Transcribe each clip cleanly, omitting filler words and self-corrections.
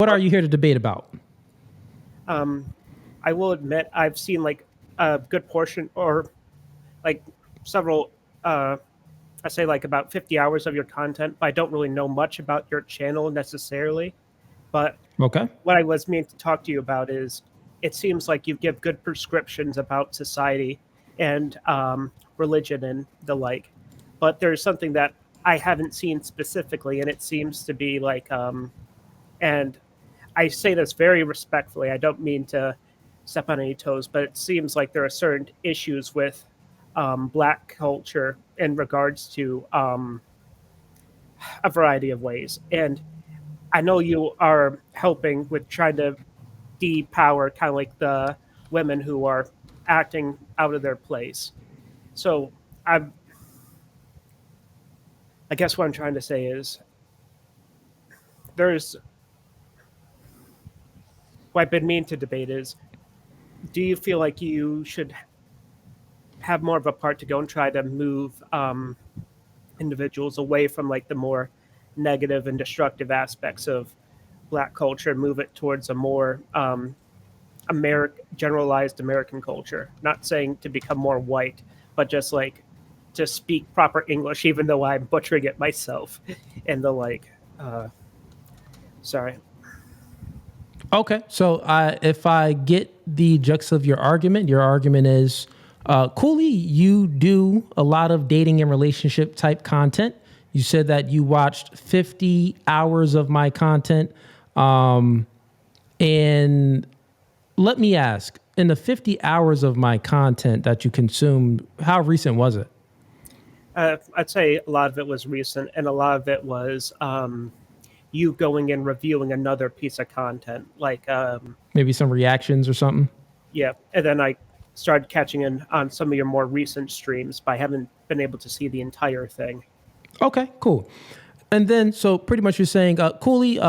what are you here to debate about? I will admit I've seen like a good portion or like several I say like about 50 hours of your content, but I don't really know much about your channel necessarily. But Okay. what I was meaning to talk to you about is it seems like you give good prescriptions about society and religion and the like. But there's something that I haven't seen specifically, and it seems to be like, and I say this very respectfully. I don't mean to step on any toes, but it seems like there are certain issues with Black culture in regards to a variety of ways. And I know you are helping with trying to depower kind of like the women who are acting out of their place. So I, I guess what I'm trying to say is there's what I've been meaning to debate is do you feel like you should have more of a part to go and try to move individuals away from like the more negative and destructive aspects of Black culture and move it towards a more generalized American culture? Not saying to become more white, but just like to speak proper English, even though I'm butchering it myself. And the like, sorry. Okay. So if I get the gist of your argument is Cooley, you do a lot of dating and relationship type content. You said that you watched 50 hours of my content. And let me ask, in the 50 hours of my content that you consumed, how recent was it? I'd say a lot of it was recent, and a lot of it was you going and reviewing another piece of content. Like, Maybe some reactions or something? yeah. And then I started catching in on some of your more recent streams, but I haven't been able to see the entire thing. Okay, cool. And then, so pretty much you're saying, Cooley,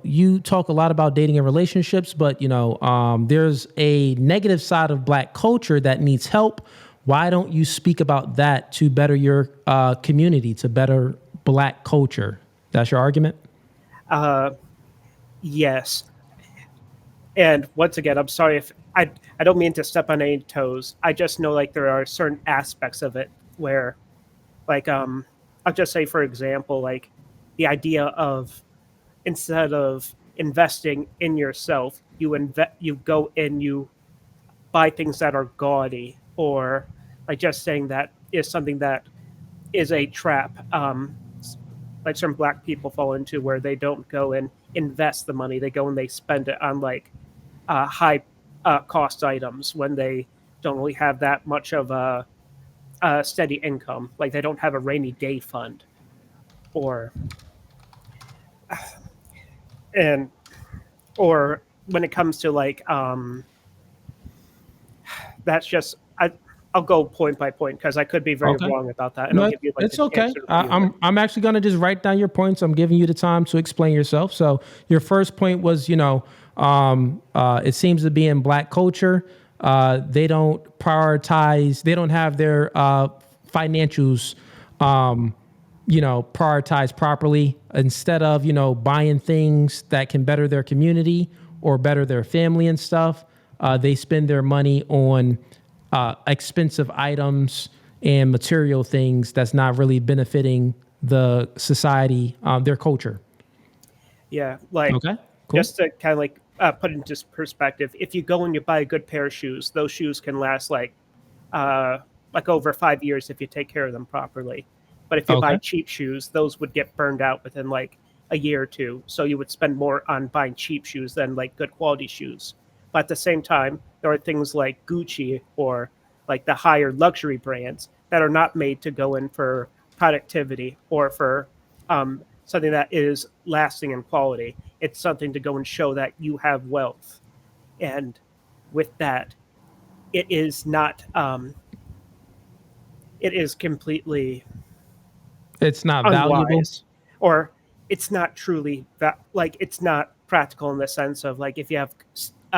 you talk a lot about dating and relationships, but, there's a negative side of Black culture that needs help. Why don't you speak about that to better your community, to better Black culture? That's your argument? Yes. And once again, I'm sorry if I don't mean to step on any toes. I just know like there are certain aspects of it where like I'll just say for example, like the idea of instead of investing in yourself, you go and you buy things that are gaudy, or like just saying that is something that is a trap. Like some Black people fall into where they don't go and invest the money. They go and they spend it on like high cost items when they don't really have that much of a steady income. Like they don't have a rainy day fund, or and or when it comes to like that's just I'll go point by point because I could be very Okay. wrong about that, and I'll No, give you like it's the okay. chance to I, review it. I'm actually gonna just write down your points. I'm giving you the time to explain yourself. So your first point was, it seems to be in Black culture, they don't prioritize. They don't have their financials, prioritized properly. Instead of buying things that can better their community or better their family and stuff, they spend their money on expensive items and material things that's not really benefiting the society, their culture. Yeah, like Okay, cool. just to kind of like put it into perspective, if you go and you buy a good pair of shoes, those shoes can last uh, like over 5 years if you take care of them properly. But if you buy Okay. cheap shoes, those would get burned out within like a year or two. So you would spend more on buying cheap shoes than like good quality shoes. But at the same time, there are things like Gucci or like the higher luxury brands that are not made to go in for productivity or for something that is lasting in quality. It's something to go and show that you have wealth. And with that, it is not, it is completely It's not valuable. unwise, or it's not truly like it's not practical in the sense of like if you have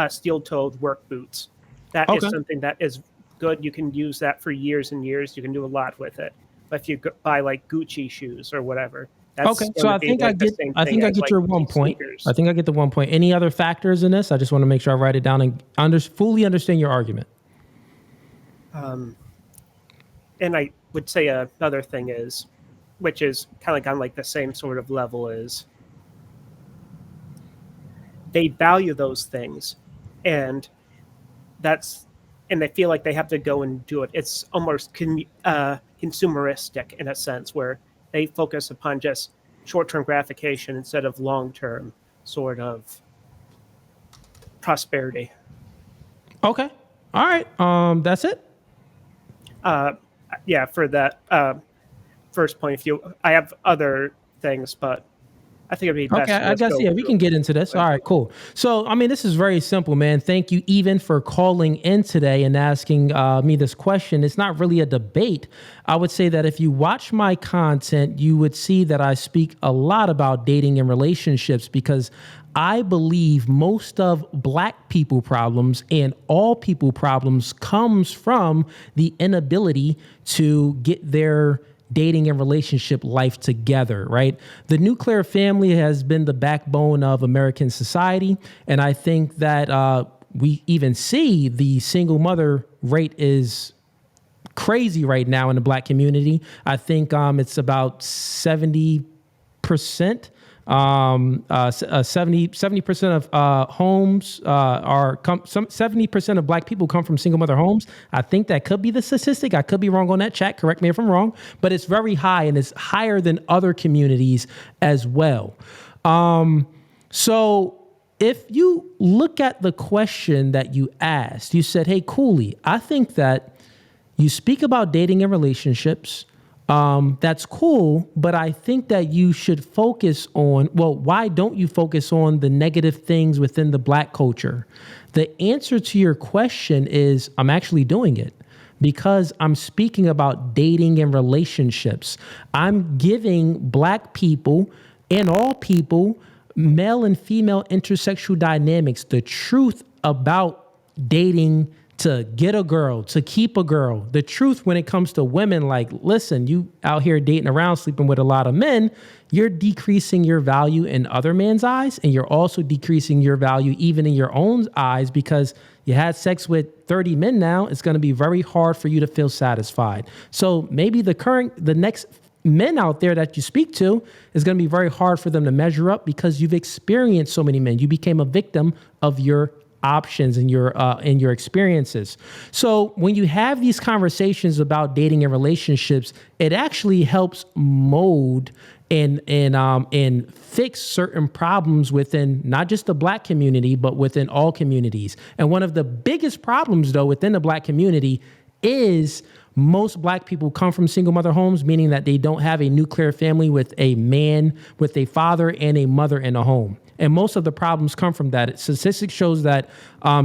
steel-toed work boots, that is Okay. something that is good. You can use that for years and years. You can do a lot with it. But if you buy like Gucci shoes or whatever, Okay, That's so going to be like the same I thing think I as get like your one point. sneakers. I think I get the one point. Any other factors in this? I just want to make sure I write it down and fully understand your argument. And I would say another thing is, which is kind of like on like the same sort of level, is they value those things, and that's and they feel like they have to go and do it. It's almost consumeristic in a sense, where they focus upon just short-term gratification instead of long-term sort of prosperity. Okay. All right. That's it. Yeah, for that first point of view, I have other things, but I think it'd be Okay, best to I just guess, go yeah, we through can get into this. it. All right, cool. So, I mean, this is very simple, man. Thank you even for calling in today and asking me this question. It's not really a debate. I would say that if you watch my content, you would see that I speak a lot about dating and relationships because I believe most of black people problems and all people problems comes from the inability to get their dating and relationship life together, right? The nuclear family has been the backbone of American society. And I think that we even see the single mother rate is crazy right now in the black community. I think it's about 70%. 70% of homes 70% of black people come from single mother homes. I think that could be the statistic. I could be wrong on that. Chat, correct me if I'm wrong, but it's very high and it's higher than other communities as well. So if you look at the question that you asked, you said, hey, Cooley, I think that you speak about dating and relationships. That's cool, but I think that you should focus on, well, why don't you focus on the negative things within the black culture? The answer to your question is I'm actually doing it because I'm speaking about dating and relationships. I'm giving black people and all people, male and female intersexual dynamics, the truth about dating to get a girl, to keep a girl. The truth when it comes to women, like, listen, you out here dating around, sleeping with a lot of men, you're decreasing your value in other men's eyes, and you're also decreasing your value even in your own eyes because you had sex with 30 men now. It's going to be very hard for you to feel satisfied. So maybe the next men out there that you speak to is going to be very hard for them to measure up because you've experienced so many men. You became a victim of your options and your experiences. So when you have these conversations about dating and relationships, it actually helps mold and fix certain problems within not just the black community, but within all communities. And one of the biggest problems, though, within the black community is most black people come from single mother homes, meaning that they don't have a nuclear family with a man, with a father and a mother in a home. And most of the problems come from that. Statistics shows that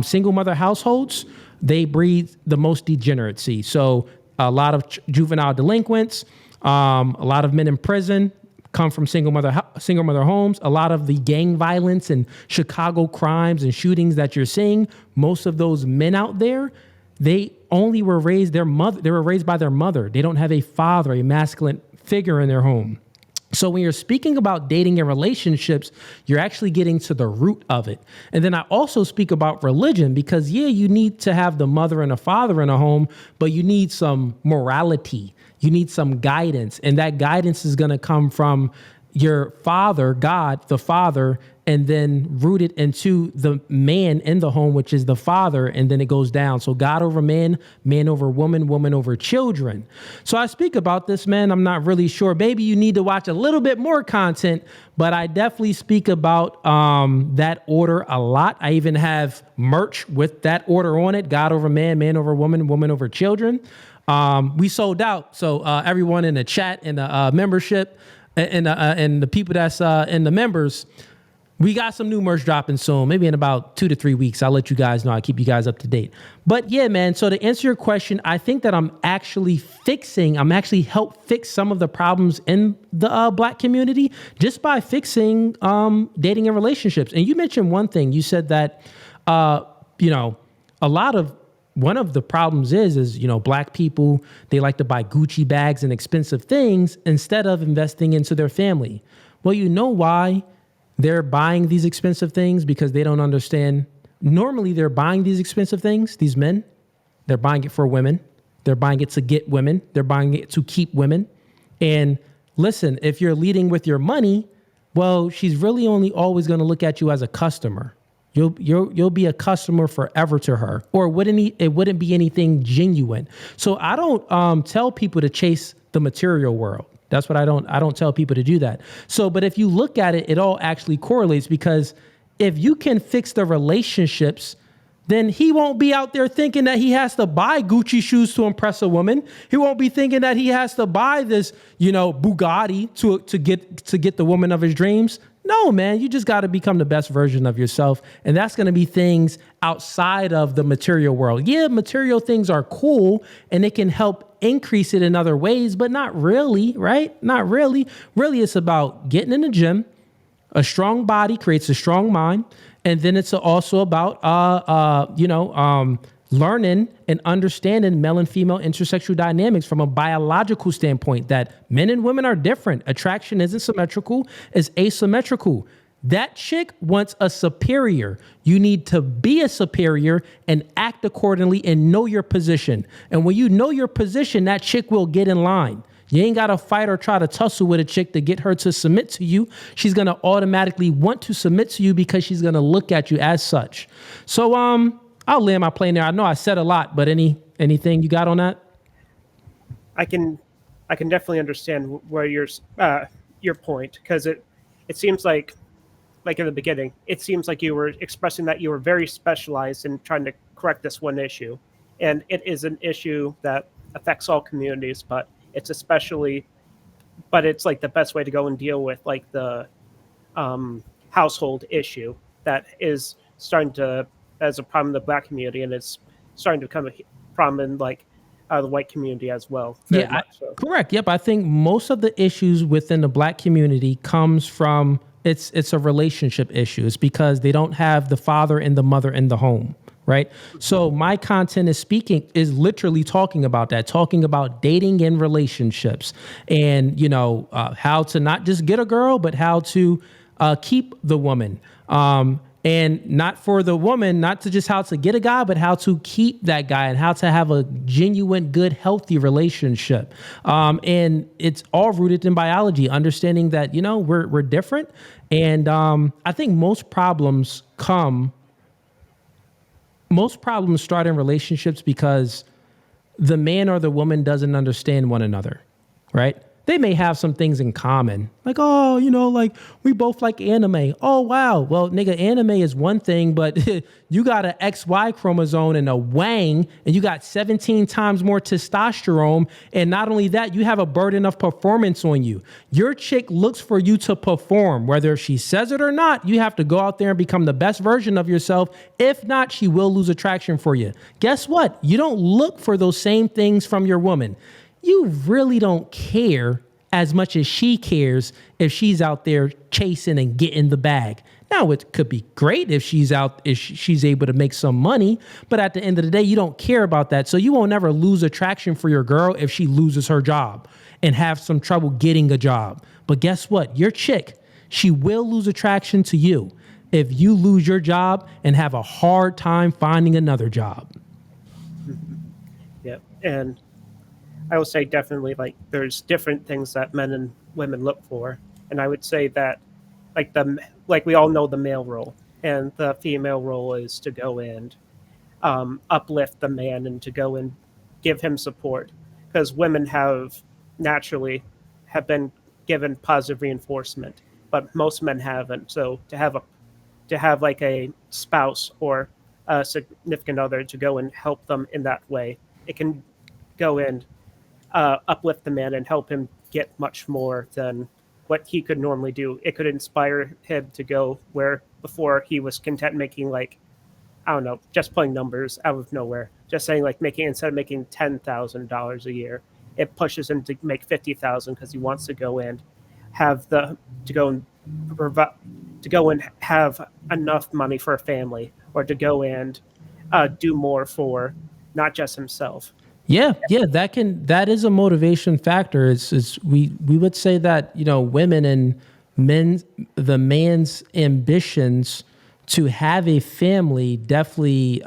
single mother households, they breed the most degeneracy. So a lot of juvenile delinquents, a lot of men in prison come from single mother homes. A lot of the gang violence and Chicago crimes and shootings that you're seeing, most of those men out there, they only were raised they were raised by their mother. They don't have a father, a masculine figure in their home. So when you're speaking about dating and relationships, you're actually getting to the root of it. And then I also speak about religion because, yeah, you need to have the mother and a father in a home, but you need some morality. You need some guidance. And that guidance is going to come from your father, God, the father, and then rooted into the man in the home, which is the father, and then it goes down. So God over man, man over woman, woman over children. So I speak about this, man. I'm not really sure. Maybe you need to watch a little bit more content, but I definitely speak about that order a lot. I even have merch with that order on it. God over man, man over woman, woman over children. We sold out. So everyone in the chat and the membership and the people that's in the members, we got some new merch dropping soon, maybe in about 2 to 3 weeks. I'll let you guys know. I'll keep you guys up to date. But yeah, man, so to answer your question, I think that I'm actually help fix some of the problems in the black community just by fixing dating and relationships. And you mentioned one thing. You said that, a lot of one of the problems is, black people, they like to buy Gucci bags and expensive things instead of investing into their family. Well, you know why they're buying these expensive things? Because they don't understand. Normally, they're buying these expensive things, these men, they're buying it for women. They're buying it to get women. They're buying it to keep women. And listen, if you're leading with your money, well, she's really only always going to look at you as a customer. You'll be a customer forever to her, or it wouldn't be anything genuine. So I don't tell people to chase the material world. That's what I don't tell people to do that. So, but if you look at it, it all actually correlates, because if you can fix the relationships, then he won't be out there thinking that he has to buy Gucci shoes to impress a woman. He won't be thinking that he has to buy this, Bugatti to get the woman of his dreams. No, man, you just got to become the best version of yourself. And that's going to be things outside of the material world. Yeah, material things are cool and it can help increase it in other ways, but not really, right? Not really. Really, it's about getting in the gym. A strong body creates a strong mind. And then it's also about, learning and understanding male and female intersexual dynamics from a biological standpoint, that men and women are different. Attraction isn't symmetrical, it's asymmetrical. That chick wants a superior. You need to be a superior and act accordingly and know your position. And when you know your position, that chick will get in line. You ain't got to fight or try to tussle with a chick to get her to submit to you. She's going to automatically want to submit to you because she's going to look at you as such. So I'll land my plane there. I know I said a lot, but anything you got on that? I can definitely understand where your point, because it seems like in the beginning, it seems like you were expressing that you were very specialized in trying to correct this one issue, and it is an issue that affects all communities, but it's like the best way to go and deal with like the household issue that is starting to as a problem in the black community, and it's starting to become a problem in like the white community as well. So. Correct. Yep. I think most of the issues within the black community comes from it's a relationship issue. It's because they don't have the father and the mother in the home. Right. So my content is literally talking about that, talking about dating and relationships and, how to not just get a girl, but how to keep the woman. And not for the woman, not to just how to get a guy, but how to keep that guy and how to have a genuine, good, healthy relationship. And it's all rooted in biology, understanding that, we're different. And I think most problems start in relationships because the man or the woman doesn't understand one another, right? They may have some things in common, like, like we both like anime. Oh, wow. Well, nigga, anime is one thing, but you got an XY chromosome and a wang, and you got 17 times more testosterone. And not only that, you have a burden of performance on you. Your chick looks for you to perform, whether she says it or not. You have to go out there and become the best version of yourself. If not, she will lose attraction for you. Guess what? You don't look for those same things from your woman. You really don't care as much as she cares if she's out there chasing and getting the bag. Now, it could be great if she's able to make some money, but at the end of the day, you don't care about that. So you won't ever lose attraction for your girl if she loses her job and have some trouble getting a job. But guess what? Your chick, she will lose attraction to you if you lose your job and have a hard time finding another job. Yeah, and I will say definitely like there's different things that men and women look for, and I would say that like we all know the male role, and the female role is to go and uplift the man and to go and give him support, because women naturally have been given positive reinforcement, but most men haven't. So to have like a spouse or a significant other to go and help them in that way, it can go and uplift the man and help him get much more than what he could normally do. It could inspire him to go where before he was content making just playing numbers out of nowhere, just saying like instead of making $10,000 a year, it pushes him to make $50,000 because he wants to go and have have enough money for a family, or to go and do more for not just himself. Yeah, yeah, that is a motivation factor. It's we would say that, women and men, the man's ambitions to have a family definitely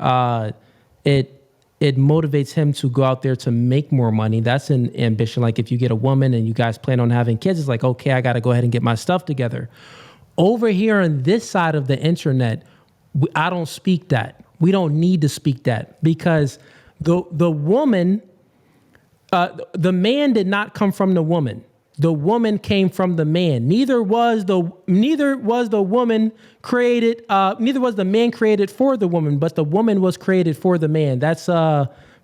it it motivates him to go out there to make more money. That's an ambition. Like if you get a woman and you guys plan on having kids, it's like, okay, I got to go ahead and get my stuff together. Over here on this side of the internet, I don't speak that. We don't need to speak that because the woman, the man did not come from the woman. The woman came from the man. Neither was the woman created. Neither was the man created for the woman, but the woman was created for the man. That's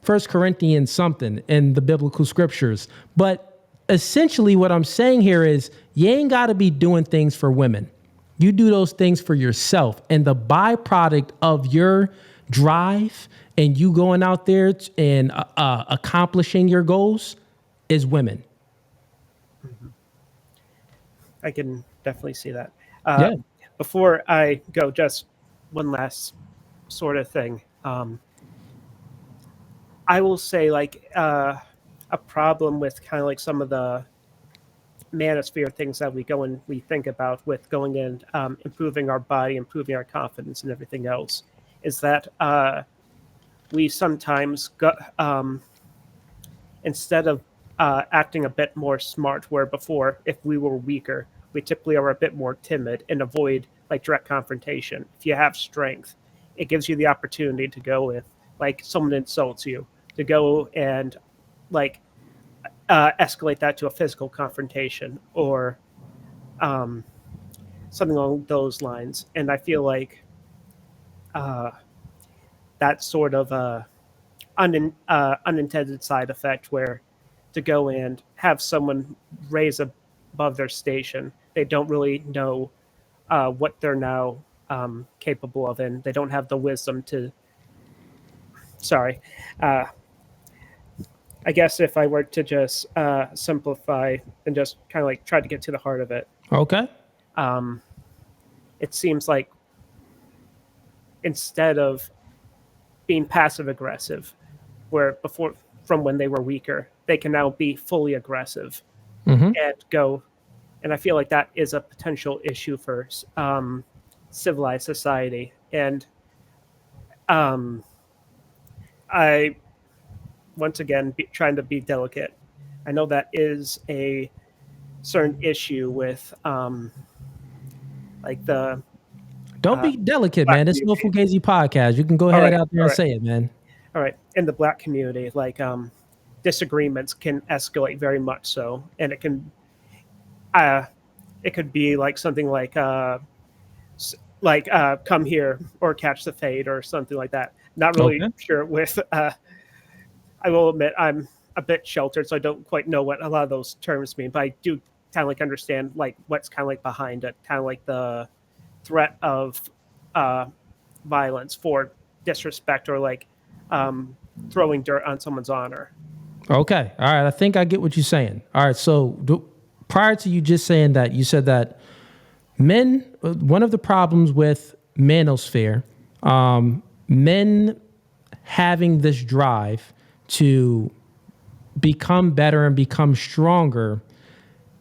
First Corinthians something in the biblical scriptures. But essentially, what I'm saying here is, you ain't got to be doing things for women. You do those things for yourself, and the byproduct of your drive and you going out there and accomplishing your goals is women. I can definitely see that. Yeah. Before I go, just one last sort of thing. I will say, like, a problem with kind of like some of the manosphere things that we go and we think about with going in, improving our body, improving our confidence, and everything else, is that we sometimes go, instead of acting a bit more smart, where before, if we were weaker, we typically are a bit more timid and avoid like direct confrontation. If you have strength, it gives you the opportunity to go with, like, someone insults you, to go and like escalate that to a physical confrontation or something along those lines. And I feel like that sort of unintended side effect where to go and have someone raise above their station, they don't really know what they're now capable of, and they don't have the wisdom to. Sorry. I guess if I were to just simplify and just kind of like try to get to the heart of it, Okay. it seems like instead of being passive aggressive, where before from when they were weaker, they can now be fully aggressive Mm-hmm. and go. And I feel like that is a potential issue for civilized society. And I, once again, trying to be delicate. I know that is a certain issue with like the Don't be delicate, black man. This is no community. Fugazi podcast. You can go All ahead right, out there all and right, say it, man. all right. In the black community, like disagreements can escalate very much so, and uh, it could be like something like come here or catch the fade or something like that. Not really Okay. sure with. I will admit I'm a bit sheltered, so I don't quite know what a lot of those terms mean, but I do kind of like understand like what's kind of like behind it, kind of like the threat of uh, violence for disrespect or like throwing dirt on someone's honor. Okay. All right. I think I get what you're saying. All right. So prior to you just saying that, you said that men, one of the problems with manosphere, men having this drive to become better and become stronger,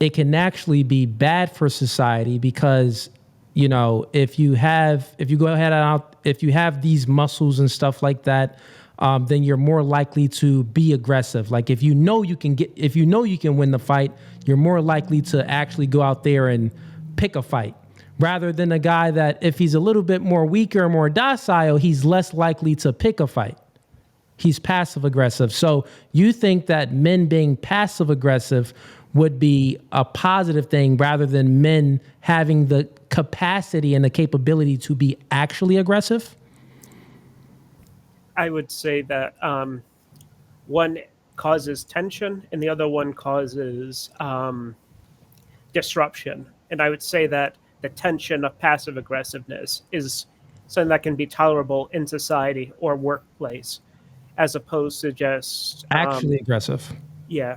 it can actually be bad for society because, if you go ahead and out, if you have these muscles and stuff like that, then you're more likely to be aggressive. Like if you can win the fight, you're more likely to actually go out there and pick a fight, rather than a guy that if he's a little bit more weaker or more docile, he's less likely to pick a fight. He's passive aggressive. So you think that men being passive aggressive would be a positive thing rather than men having the capacity and the capability to be actually aggressive? I would say that one causes tension and the other one causes disruption. And I would say that the tension of passive aggressiveness is something that can be tolerable in society or workplace, as opposed to just Actually aggressive. yeah.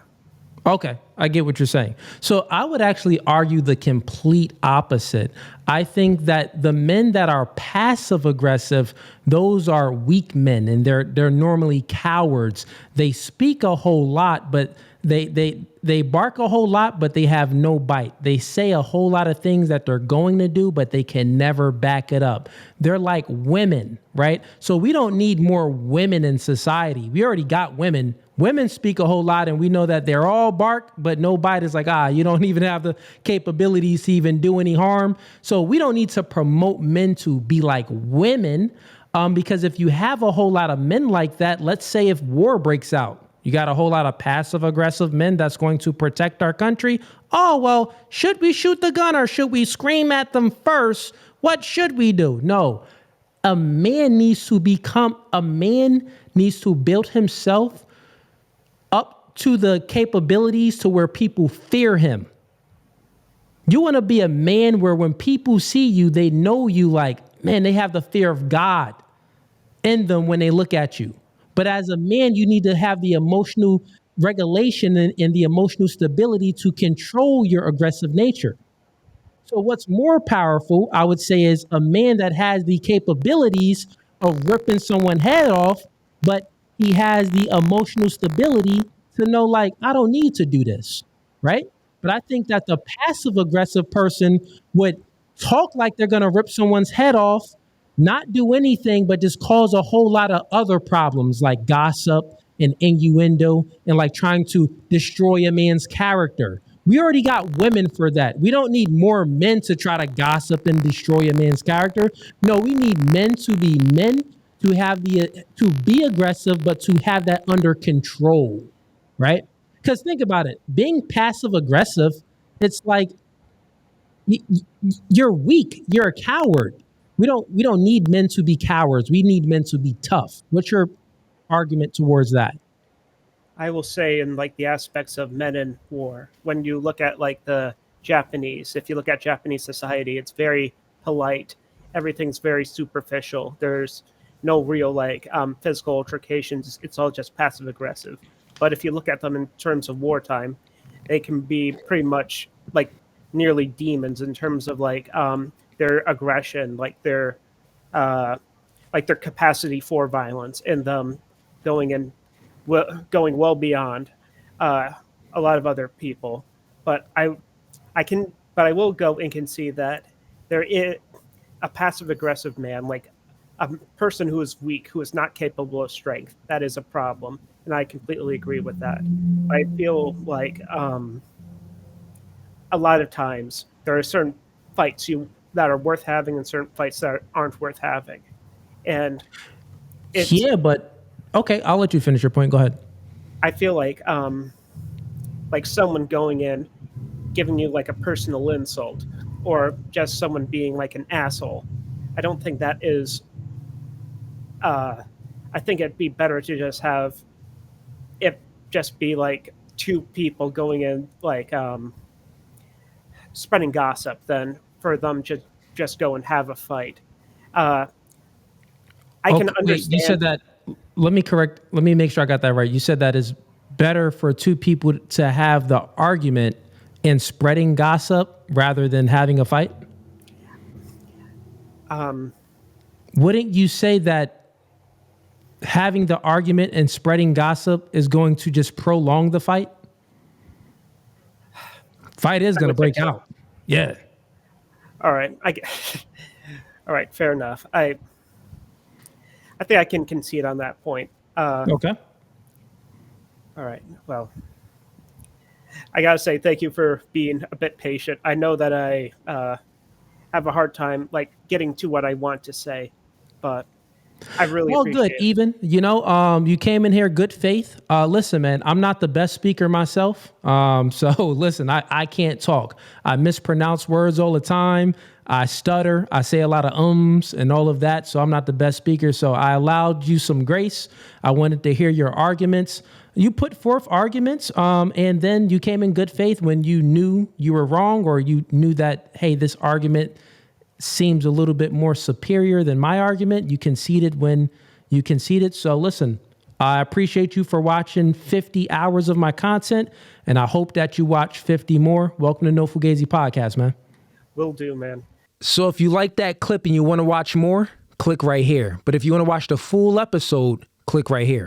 Okay, I get what you're saying. So I would actually argue the complete opposite. I think that the men that are passive aggressive, those are weak men, and they're normally cowards. They speak a whole lot, but they bark a whole lot, but they have no bite. They say a whole lot of things that they're going to do, but they can never back it up. They're like women, right? So we don't need more women in society. We already got women. Women speak a whole lot, and we know that they're all bark, but no bite. Is like, you don't even have the capabilities to even do any harm. So we don't need to promote men to be like women, because if you have a whole lot of men like that, let's say if war breaks out, you got a whole lot of passive aggressive men that's going to protect our country. Oh, well, should we shoot the gun or should we scream at them first? What should we do? No, a man needs to build himself up to the capabilities to where people fear him. You want to be a man where when people see you, they know you like, man, they have the fear of God in them when they look at you. But as a man, you need to have the emotional regulation and the emotional stability to control your aggressive nature. So what's more powerful, I would say, is a man that has the capabilities of ripping someone's head off, but he has the emotional stability to know, like, I don't need to do this, right? But I think that the passive aggressive person would talk like they're going to rip someone's head off, not do anything, but just cause a whole lot of other problems like gossip and innuendo and like trying to destroy a man's character. We already got women for that. We don't need more men to try to gossip and destroy a man's character. No, we need men to be men, to have to be aggressive, but to have that under control, right? Because think about it, being passive aggressive, it's like you're weak. You're a coward. We don't need men to be cowards. We need men to be tough. What's your argument towards that? I will say in like the aspects of men in war, when you look at like the Japanese, if you look at Japanese society, it's very polite. Everything's very superficial. There's no real like physical altercations. It's all just passive aggressive. But if you look at them in terms of wartime, they can be pretty much like nearly demons in terms of their aggression, uh, like their capacity for violence, and them going in going well beyond uh, a lot of other people. But but I will go and concede that there is a passive aggressive man, like a person who is weak, who is not capable of strength. That is a problem, and I completely agree with that. I feel like a lot of times there are certain fights you that are worth having and certain fights that aren't worth having, and it's Yeah, but okay, I'll let you finish your point. Go ahead. I feel like someone going in giving you like a personal insult or just someone being like an asshole. I don't think that is. Uh, I think it'd be better to just have it just be like two people going in like spreading gossip than for them to just go and have a fight. Uh, I can Okay, wait, you said understand. that. Let me make sure I got that right. You said that is better for two people to have the argument and spreading gossip rather than having a fight. Um, Wouldn't you say that having the argument and spreading gossip is going to just prolong the fight? Fight is I going to would think break so. out. Yeah. All right, all right, fair enough. I think I can concede on that point. Okay. All right. Well, I gotta say thank you for being a bit patient. I know that I have a hard time like getting to what I want to say, but I really Well, good. appreciate it. Even, you came in here good faith. Listen, man, I'm not the best speaker myself. So listen, I can't talk. I mispronounce words all the time. I stutter. I say a lot of ums and all of that. So I'm not the best speaker. So I allowed you some grace. I wanted to hear your arguments. You put forth arguments, and then you came in good faith when you knew you were wrong, or you knew that, hey, this argument seems a little bit more superior than my argument. You conceded when you conceded. So listen, I appreciate you for watching 50 hours of my content, and I hope that you watch 50 more. Welcome to No Fugazee Podcast, man. Will do, man. So if you like that clip and you want to watch more, click right here. But if you want to watch the full episode, click right here.